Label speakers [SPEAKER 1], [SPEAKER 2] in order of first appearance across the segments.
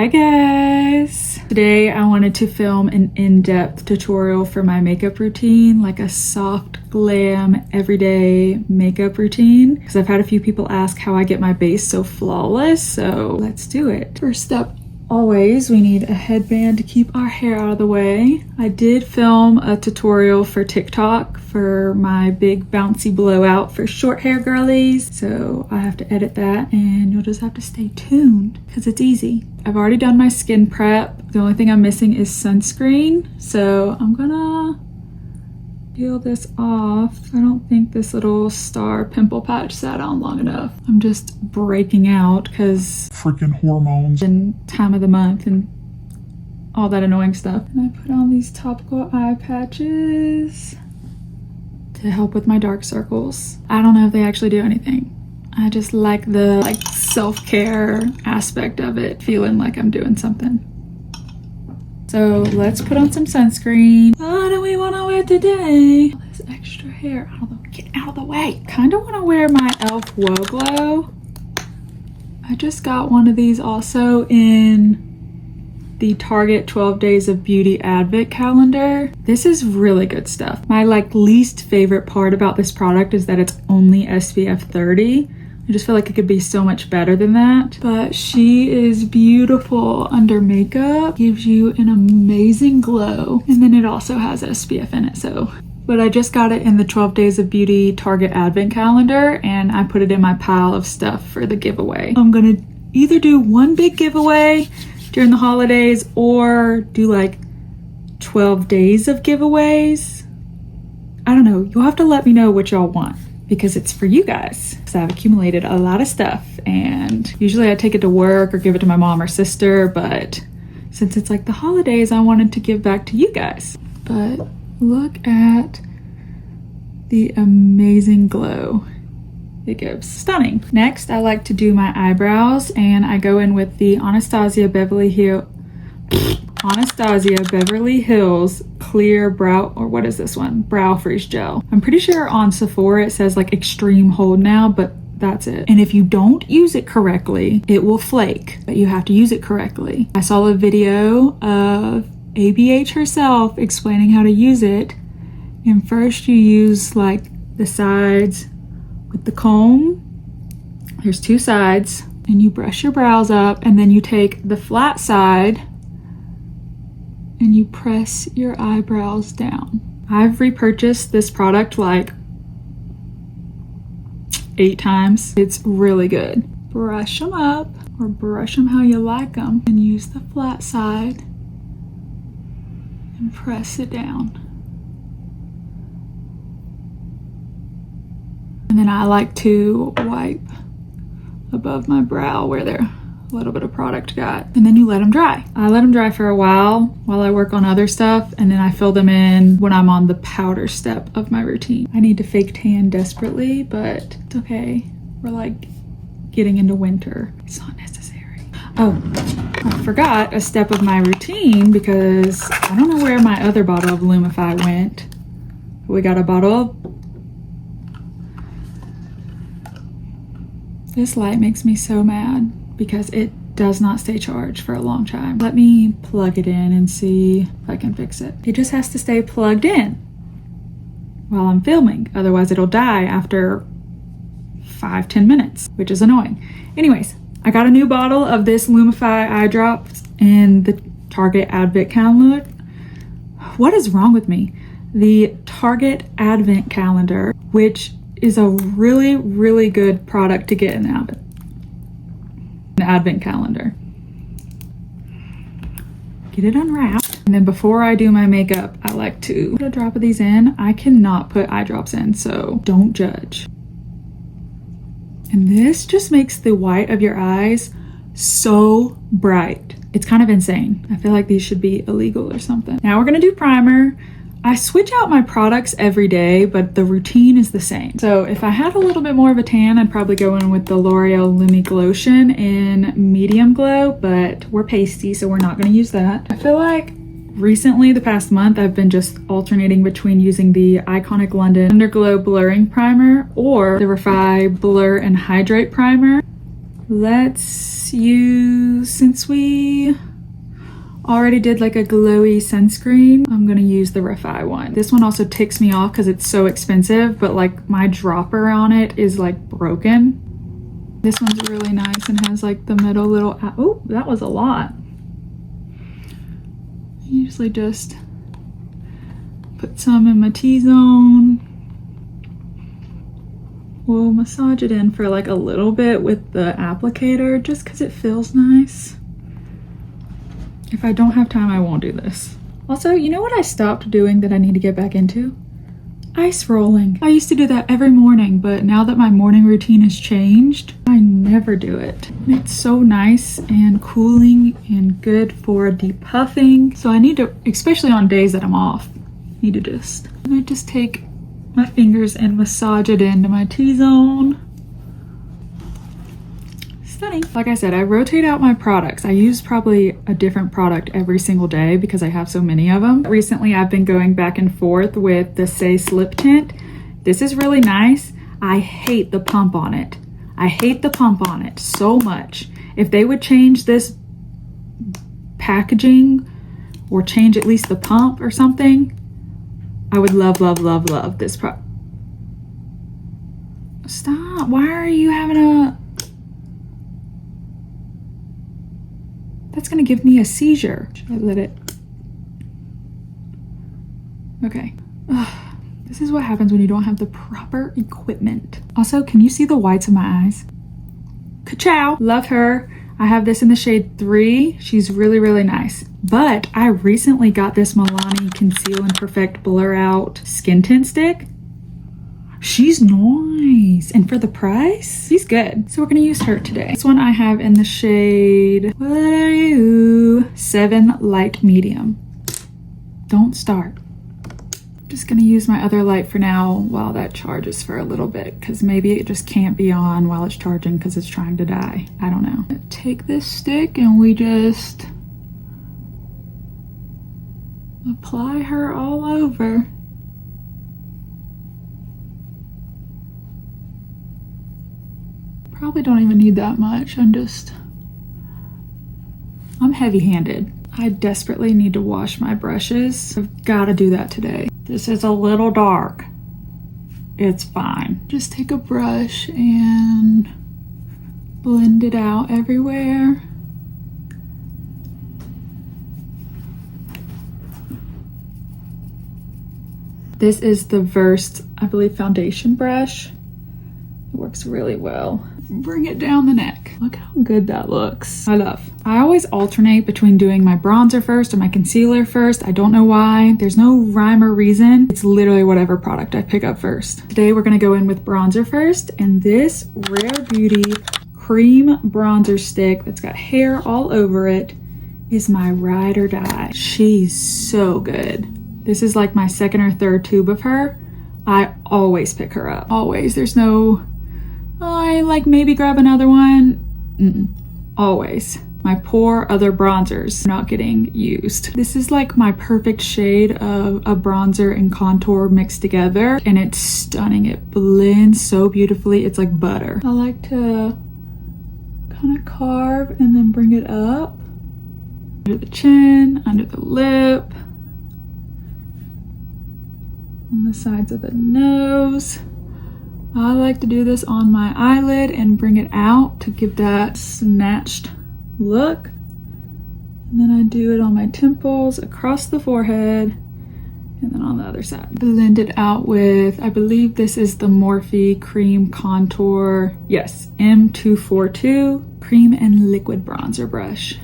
[SPEAKER 1] Hi guys! Today I wanted to film an in-depth tutorial for my makeup routine, like a soft glam everyday makeup routine, because I've had a few people ask how I get my base so flawless, so let's do it. First step, always, we need a headband to keep our hair out of the way. I did film a tutorial for TikTok for my big bouncy blowout for short hair girlies, so I have to edit that and you'll just have to stay tuned because it's easy. I've already done my skin prep. The only thing I'm missing is sunscreen, so I'm gonna peel this off. I don't think this little star pimple patch sat on long enough. I'm just breaking out because
[SPEAKER 2] freaking hormones
[SPEAKER 1] and time of the month and all that annoying stuff. And I put on these topical eye patches to help with my dark circles. I don't know if they actually do anything. I just like the self-care aspect of it, feeling like I'm doing something. So let's put on some sunscreen. What do we want to wear today? All this extra hair, get out of the way. Kind of want to wear my e.l.f. Whoa Glow. I just got one of these also in the Target 12 Days of Beauty Advent calendar. This is really good stuff. My least favorite part about this product is that it's only SPF 30. I just feel like it could be so much better than that. But she is beautiful under makeup. Gives you an amazing glow. And then it also has SPF in it, so. But I just got it in the 12 Days of Beauty Target Advent calendar and I put it in my pile of stuff for the giveaway. I'm gonna either do one big giveaway during the holidays or do 12 days of giveaways. I don't know, you'll have to let me know what y'all want, because it's for you guys. Because I've accumulated a lot of stuff and usually I take it to work or give it to my mom or sister, but since it's the holidays, I wanted to give back to you guys. But look at the amazing glow it gives. Stunning. Next, I like to do my eyebrows and I go in with the Anastasia Beverly Hills clear brow, or what is this one? Brow freeze gel. I'm pretty sure on Sephora it says extreme hold now, but that's it. And if you don't use it correctly, it will flake, but you have to use it correctly. I saw a video of ABH herself explaining how to use it. And first you use the sides with the comb. There's two sides and you brush your brows up, and then you take the flat side and you press your eyebrows down. I've repurchased this product 8 times. It's really good. Brush them up, or brush them how you like them, and use the flat side and press it down. And then I like to wipe above my brow where there a little bit of product got, and then you let them dry. I let them dry for a while I work on other stuff, and then I fill them in when I'm on the powder step of my routine. I need to fake tan desperately, but it's okay. We're getting into winter. It's not necessary. Oh, I forgot a step of my routine because I don't know where my other bottle of Lumify went. We got a bottle of... This light makes me so mad because it does not stay charged for a long time. Let me plug it in and see if I can fix it. It just has to stay plugged in while I'm filming. Otherwise it'll die after 5-10 minutes, which is annoying. Anyways, I got a new bottle of this Lumify eye drops in the Target Advent calendar. What is wrong with me? The Target Advent calendar, which is a really, really good product to get in the Advent calendar. Get it unwrapped. And then before I do my makeup, I like to put a drop of these in. I cannot put eye drops in, so don't judge. And this just makes the white of your eyes so bright. It's kind of insane. I feel like these should be illegal or something. Now we're gonna do primer. I switch out my products every day, but the routine is the same. So if I had a little bit more of a tan, I'd probably go in with the L'Oreal Lumi Glotion in medium glow, but we're pasty, so we're not gonna use that. I feel like recently, the past month, I've been just alternating between using the Iconic London Underglow Blurring Primer or the Refi Blur and Hydrate Primer. Let's use, since we already did like a glowy sunscreen, I'm gonna use the Refi one. This one also ticks me off because it's so expensive, but like my dropper on it is like broken. This one's really nice and has like the middle little, oh, that was a lot. I usually just put some in my T-zone. We'll massage it in for like a little bit with the applicator just because it feels nice. If I don't have time, I won't do this. Also, you know what I stopped doing that I need to get back into? Ice rolling. I used to do that every morning, but now that my morning routine has changed, I never do it. It's so nice and cooling and good for depuffing. So I need to, especially on days that I'm off, need to just, I might just take my fingers and massage it into my T-zone. Stunning. Like I said, I rotate out my products. I use probably a different product every single day because I have so many of them. Recently, I've been going back and forth with the Say Slip Tint. This is really nice. I hate the pump on it. I hate the pump on it so much. If they would change this packaging or change at least the pump or something, I would love, love, love, love this product. Stop. Why are you having a... That's gonna give me a seizure. Should I let it? Okay. Ugh. This is what happens when you don't have the proper equipment. Also, can you see the whites of my eyes? Ka-chow! Love her. I have this in the shade 3. She's really, really nice. But I recently got this Milani Conceal and Perfect Blur Out Skin Tint Stick. She's nice. And for the price, she's good. So we're gonna use her today. This one I have in the shade, what are you? 7 Light Medium. Don't start. Just gonna use my other light for now while that charges for a little bit, because maybe it just can't be on while it's charging because it's trying to die. I don't know. Take this stick and we just apply her all over. Probably don't even need that much. I'm heavy-handed. I desperately need to wash my brushes. I've got to do that today. This is a little dark. It's fine. Just take a brush and blend it out everywhere. This is the Versed, I believe, foundation brush. It works really well. Bring it down the neck. Look how good that looks. I love. I always alternate between doing my bronzer first and my concealer first. I don't know why. There's no rhyme or reason. It's literally whatever product I pick up first. Today we're gonna go in with bronzer first, and this Rare Beauty cream bronzer stick that's got hair all over it is my ride or die. She's so good. This is like my second or third tube of her. I always pick her up. Always. There's no, I like maybe grab another one. Always. My poor other bronzers not getting used. This is like my perfect shade of a bronzer and contour mixed together, and it's stunning. It blends so beautifully. It's like butter. I like to kind of carve and then bring it up under the chin, under the lip, on the sides of the nose. I like to do this on my eyelid and bring it out to give that snatched look. And then I do it on my temples, across the forehead, and then on the other side. Blend it out with, I believe this is the Morphe Cream Contour, yes, M242 Cream and Liquid Bronzer Brush.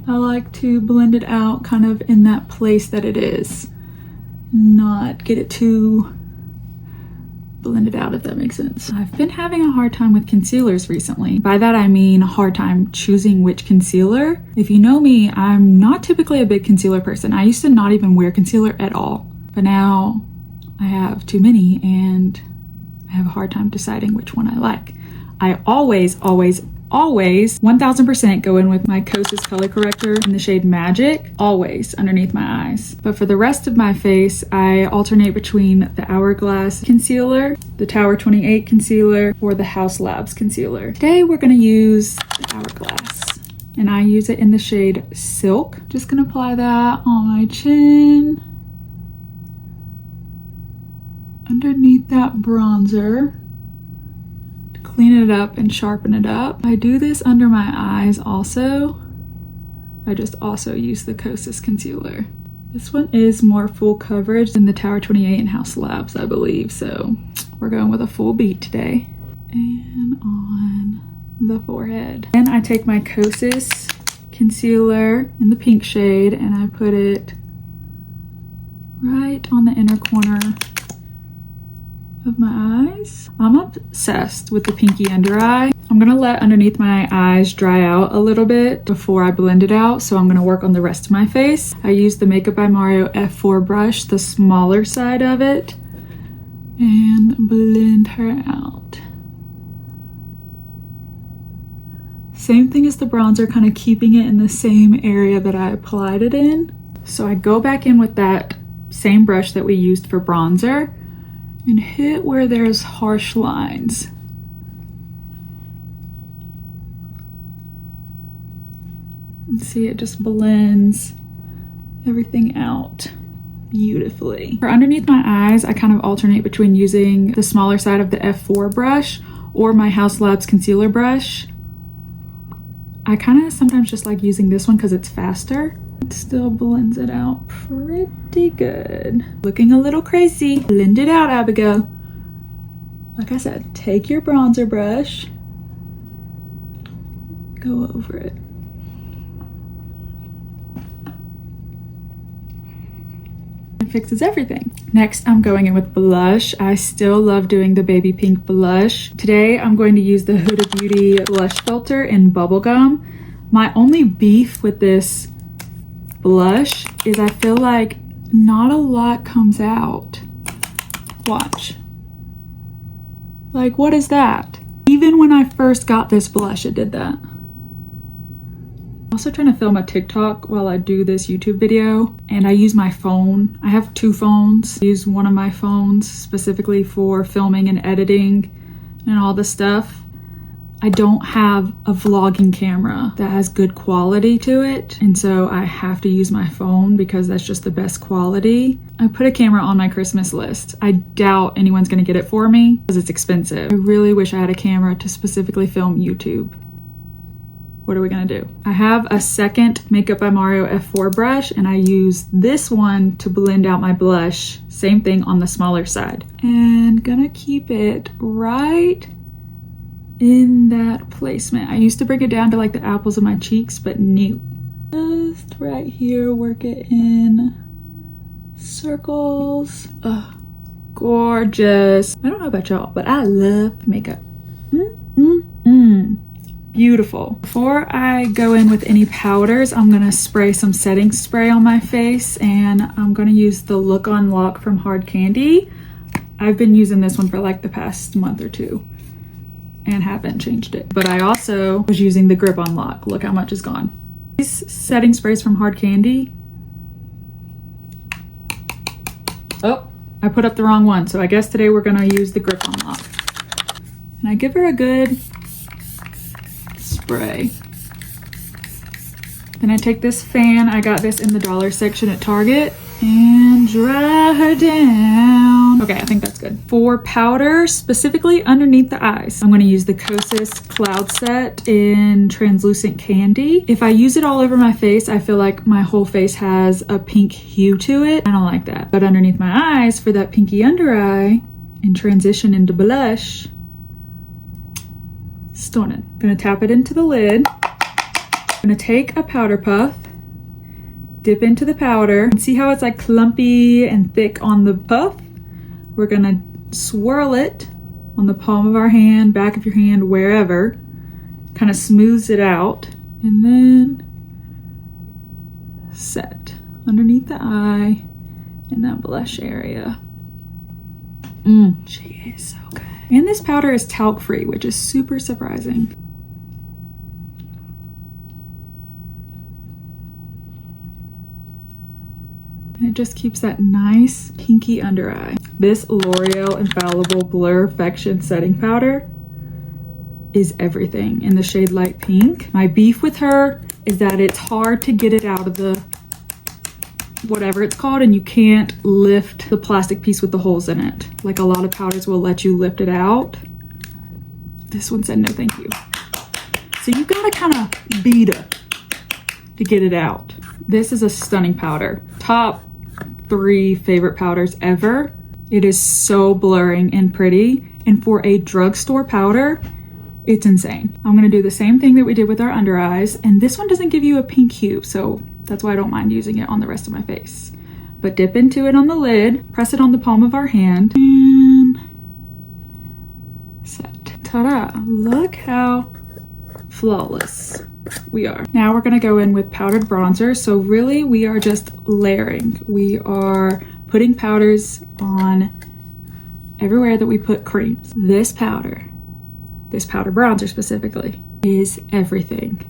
[SPEAKER 1] I like to blend it out kind of in that place that it is, not get it too blended out, if that makes sense. I've been having a hard time with concealers recently. By that I mean a hard time choosing which concealer. If you know me, I'm not typically a big concealer person. I used to not even wear concealer at all, but now I have too many and I have a hard time deciding which one I like. I always always 1000% go in with my Kosas color corrector in the shade Magic, always underneath my eyes. But for the rest of my face, I alternate between the Hourglass concealer, the Tower 28 concealer, or the Haus Labs concealer. Today we're gonna use the Hourglass, and I use it in the shade Silk. Just gonna apply that on my chin, underneath that bronzer, to clean it up and sharpen it up. I do this under my eyes also. I just also use the Kosas concealer. This one is more full coverage than the Tower 28 and Haus Labs, I believe, so we're going with a full beat today. And on the forehead. Then I take my Kosas concealer in the pink shade and I put it right on the inner corner of my eyes. I'm obsessed with the pinky under eye. I'm gonna let underneath my eyes dry out a little bit before I blend it out, so I'm gonna work on the rest of my face. I use the Makeup by Mario F4 brush, the smaller side of it, and blend her out. Same thing as the bronzer, kind of keeping it in the same area that I applied it in. So I go back in with that same brush that we used for bronzer and hit where there's harsh lines. And see, it just blends everything out beautifully. For underneath my eyes, I kind of alternate between using the smaller side of the F4 brush or my Haus Labs concealer brush. I kind of sometimes just like using this one because it's faster. It still blends it out pretty good. Looking a little crazy. Blend it out, Abigail. Like I said, take your bronzer brush, go over it. It fixes everything. Next, I'm going in with blush. I still love doing the baby pink blush. Today, I'm going to use the Huda Beauty blush filter in Bubblegum. My only beef with this blush is I feel like not a lot comes out. Watch. Like, what is that? Even when I first got this blush, it did that. I'm also trying to film a TikTok while I do this YouTube video, and I use my phone. I have two phones. I use one of my phones specifically for filming and editing and all the stuff. I don't have a vlogging camera that has good quality to it, and so I have to use my phone because that's just the best quality. I put a camera on my Christmas list. I doubt anyone's gonna get it for me because it's expensive. I really wish I had a camera to specifically film YouTube. What are we gonna do? I have a second Makeup by Mario F4 brush, and I use this one to blend out my blush. Same thing on the smaller side. And gonna keep it right in that placement. I used to bring it down to like the apples of my cheeks, but no. Just right here, work it in circles. Ugh, gorgeous. I don't know about y'all, but I love makeup. Beautiful. Before I go in with any powders, I'm gonna spray some setting spray on my face, and I'm gonna use the Look on Lock from Hard Candy. I've been using this one for like the past month or two and haven't changed it. But I also was using the Grip on Lock. Look how much is gone. These setting sprays from Hard Candy. Oh, I put up the wrong one. So I guess today we're gonna use the Grip on Lock. And I give her a good spray. Then I take this fan, I got this in the dollar section at Target, and dry her down. Okay, I think that's good. For powder, specifically underneath the eyes, I'm gonna use the Kosas Cloud Set in Translucent Candy. If I use it all over my face, I feel like my whole face has a pink hue to it. I don't like that. But underneath my eyes, for that pinky under eye, and transition into blush, stunning. Gonna tap it into the lid. Gonna take a powder puff, dip into the powder, and see how it's like clumpy and thick on the puff? We're gonna swirl it on the palm of our hand, back of your hand, wherever. Kind of smooths it out, and then set underneath the eye in that blush area. She is so good. And this powder is talc free, which is super surprising. And it just keeps that nice pinky under eye. This L'Oreal Infallible Blurfection Setting Powder is everything in the shade Light Pink. My beef with her is that it's hard to get it out of the whatever it's called, and you can't lift the plastic piece with the holes in it. Like a lot of powders will let you lift it out. This one said no thank you. So you gotta kind of beat her to get it out. This is a stunning powder. Top 3 favorite powders ever. It is so blurring and pretty, and for a drugstore powder, it's insane. I'm gonna do the same thing that we did with our under eyes, and this one doesn't give you a pink hue, so that's why I don't mind using it on the rest of my face. But dip into it on the lid, press it on the palm of our hand, and set. Ta-da! Look how flawless we are. Now we're gonna go in with powdered bronzer. So really we are just layering. We are putting powders on everywhere that we put creams. This powder bronzer specifically, is everything.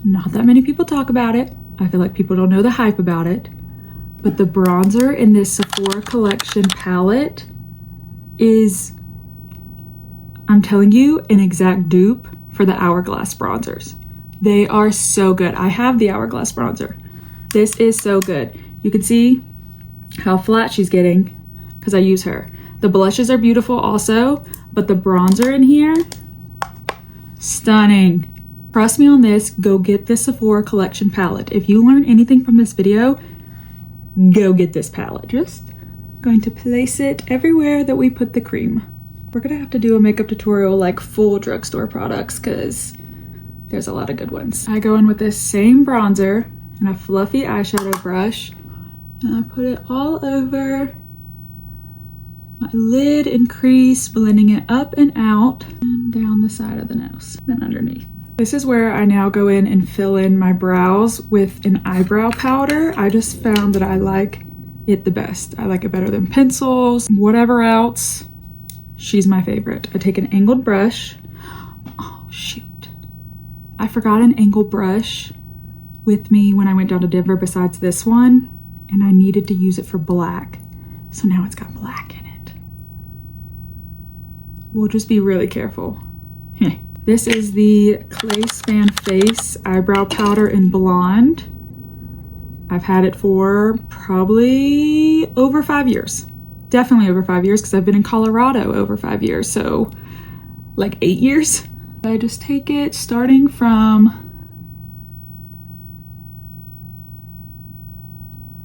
[SPEAKER 1] Not that many people talk about it. I feel like people don't know the hype about it. But the bronzer in this Sephora Collection palette is, I'm telling you, an exact dupe for the Hourglass bronzers. They are so good. I have the Hourglass bronzer. This is so good. You can see how flat she's getting because I use her. The blushes are beautiful also, but the bronzer in here, stunning. Trust me on this, go get this Sephora Collection palette. If you learn anything from this video, go get this palette. Just going to place it everywhere that we put the cream. We're gonna have to do a makeup tutorial like full drugstore products because there's a lot of good ones. I go in with this same bronzer and a fluffy eyeshadow brush, and I put it all over my lid and crease, blending it up and out and down the side of the nose, then underneath. This is where I now go in and fill in my brows with an eyebrow powder. I just found that I like it the best. I like it better than pencils, whatever else. She's my favorite. I take an angled brush. Oh, shoot. I forgot an angled brush with me when I went down to Denver besides this one, and I needed to use it for black. So now it's got black in it. We'll just be really careful. This is the Clay Span Face Eyebrow Powder in Blonde. I've had it for probably over 5 years. Definitely over 5 years because I've been in Colorado over 5 years, so like 8 years. I just take it starting from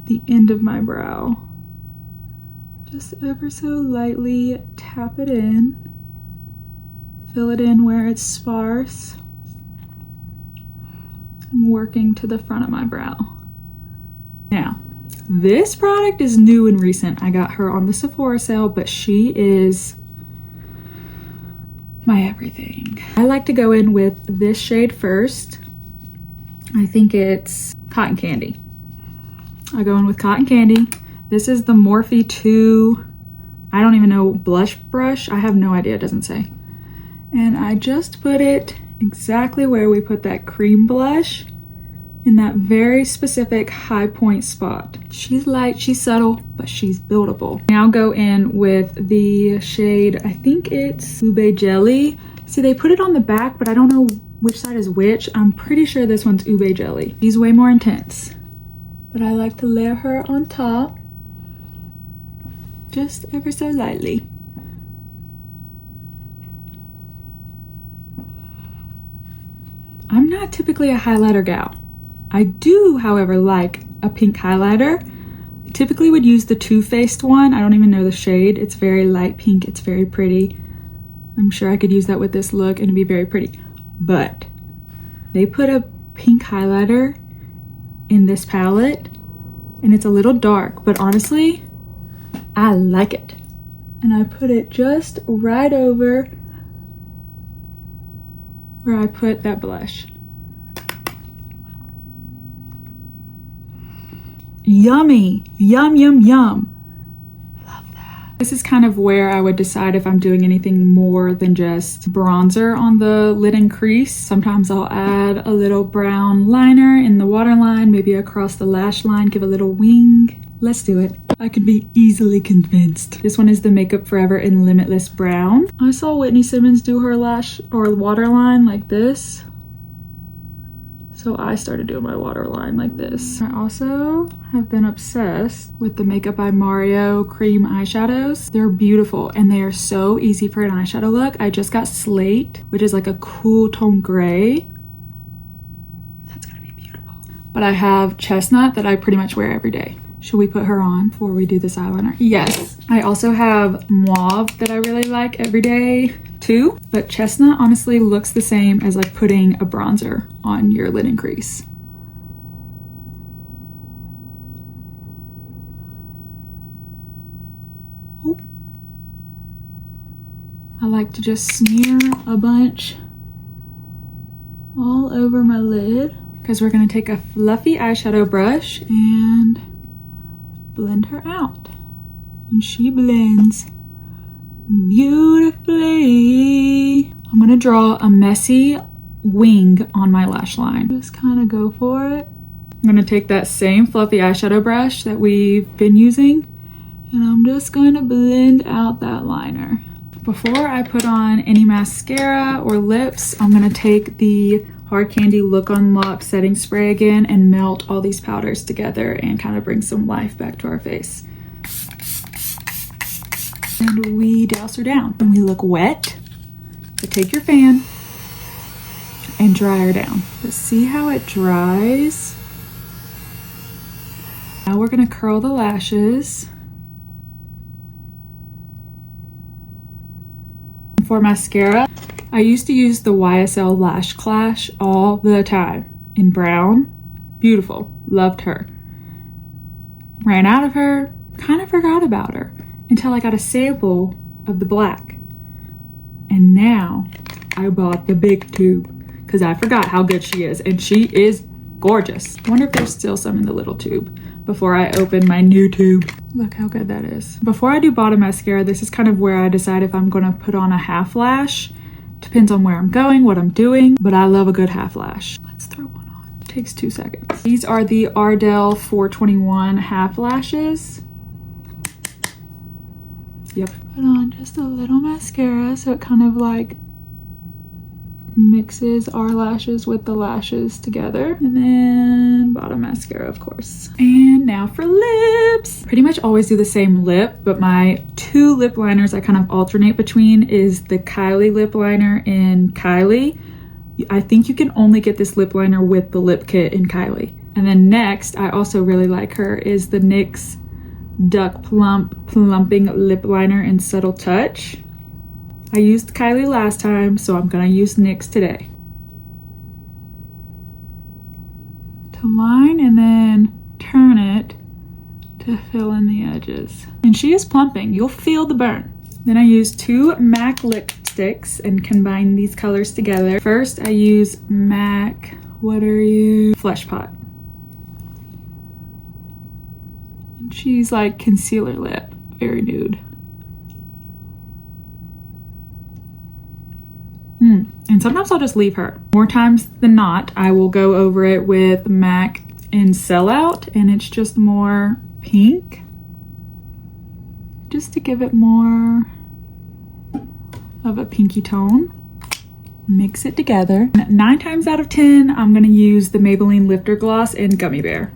[SPEAKER 1] the end of my brow. Just ever so lightly tap it in. Fill it in where it's sparse. I'm working to the front of my brow. Now, this product is new and recent. I got her on the Sephora sale, but she is my everything. I like to go in with this shade first. I think it's Cotton Candy. I go in with Cotton Candy. This is the Morphe 2, I don't even know, blush brush. I have no idea, it doesn't say. And I just put it exactly where we put that cream blush, in that very specific high point spot. She's light, she's subtle, but she's buildable. Now go in with the shade, I think it's Ube Jelly. See, they put it on the back, but I don't know which side is which. I'm pretty sure this one's Ube Jelly. She's way more intense, but I like to layer her on top, just ever so lightly. I'm not typically a highlighter gal. I do, however, like a pink highlighter. I typically would use the Too Faced one. I don't even know the shade. It's very light pink. It's very pretty. I'm sure I could use that with this look and it'd be very pretty. But they put a pink highlighter in this palette and it's a little dark, but honestly, I like it. And I put it just right over where I put that blush. Yummy, yum, yum, yum. Love that. This is kind of where I would decide if I'm doing anything more than just bronzer on the lid and crease. Sometimes I'll add a little brown liner in the waterline, maybe across the lash line, give a little wing. Let's do it. I could be easily convinced. This one is the Makeup Forever in Limitless Brown. I saw Whitney Simmons do her lash or waterline like this. So I started doing my waterline like this. I also have been obsessed with the Makeup by Mario cream eyeshadows. They're beautiful and they are so easy for an eyeshadow look. I just got Slate, which is like a cool tone gray. That's gonna be beautiful. But I have Chestnut that I pretty much wear every day. Should we put her on before we do this eyeliner? Yes. I also have Mauve that I really like every day too, but Chestnut honestly looks the same as like putting a bronzer on your lid crease. Ooh. I like to just smear a bunch all over my lid because we're gonna take a fluffy eyeshadow brush and blend her out. And she blends beautifully. I'm gonna draw a messy wing on my lash line. Just kind of go for it. I'm gonna take that same fluffy eyeshadow brush that we've been using and I'm just going to blend out that liner. Before I put on any mascara or lips, I'm gonna take the Hard Candy Look Unlock setting spray again and melt all these powders together and kind of bring some life back to our face. And we douse her down. And we look wet, so take your fan and dry her down. But see how it dries? Now we're gonna curl the lashes. For mascara, I used to use the YSL Lash Clash all the time in brown. Beautiful, loved her. Ran out of her, kind of forgot about her until I got a sample of the black. And now I bought the big tube because I forgot how good she is, and she is gorgeous. I wonder if there's still some in the little tube before I open my new tube. Look how good that is. Before I do bottom mascara, this is kind of where I decide if I'm gonna put on a half lash. Depends on where I'm going, what I'm doing, but I love a good half lash. Let's throw one on. It takes 2 seconds. These are the Ardell 421 half lashes. Yep. Put on just a little mascara so it kind of like mixes our lashes with the lashes together. And then bottom mascara, of course. And now for lips. Pretty much always do the same lip, but my 2 lip liners I kind of alternate between is the Kylie lip liner in Kylie. I think you can only get this lip liner with the lip kit in Kylie. And then next, I also really like her, is the NYX Duck Plump Plumping Lip Liner in Subtle Touch. I used Kylie last time, so I'm gonna use NYX today. To line and then turn it to fill in the edges. And she is plumping, you'll feel the burn. Then I use 2 MAC lipsticks and combine these colors together. First, I use MAC, what are you? Flesh Pot. And she's like concealer lip, very nude. And sometimes I'll just leave her. More times than not, I will go over it with MAC in Sellout, and it's just more pink, just to give it more of a pinky tone. Mix it together. 9 times out of 10, I'm gonna use the Maybelline Lifter Gloss in Gummy Bear.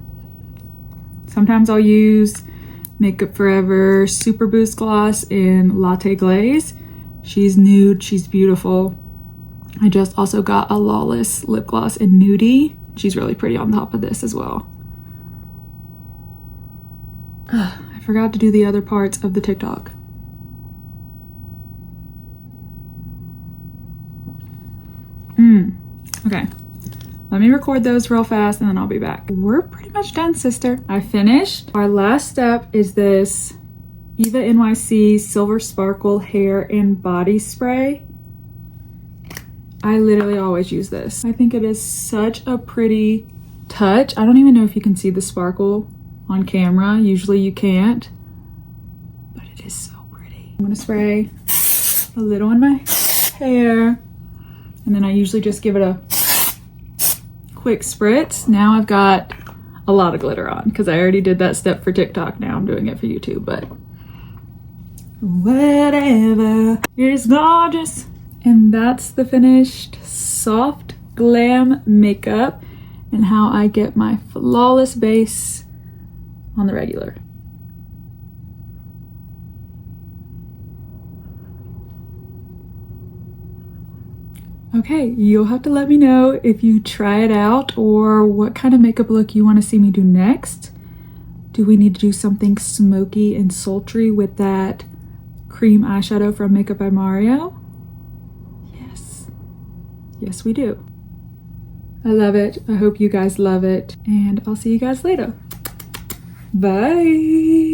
[SPEAKER 1] Sometimes I'll use Makeup Forever Super Boost Gloss in Latte Glaze. She's nude, she's beautiful. I just also got a Lawless lip gloss in Nudie. She's really pretty on top of this as well. I forgot to do the other parts of the TikTok. Okay, let me record those real fast and then I'll be back. We're pretty much done, sister. I finished. Our last step is this Eva NYC Silver Sparkle Hair and Body Spray. I literally always use this. I think it is such a pretty touch. I don't even know if you can see the sparkle on camera. Usually you can't, but it is so pretty. I'm gonna spray a little in my hair, and then I usually just give it a quick spritz. Now I've got a lot of glitter on because I already did that step for TikTok. Now I'm doing it for YouTube, but whatever. It's gorgeous. And that's the finished soft glam makeup and how I get my flawless base on the regular. Okay, you'll have to let me know if you try it out or what kind of makeup look you want to see me do next. Do we need to do something smoky and sultry with that cream eyeshadow from Makeup by Mario? Yes. Yes, we do. I love it. I hope you guys love it. And I'll see you guys later. Bye.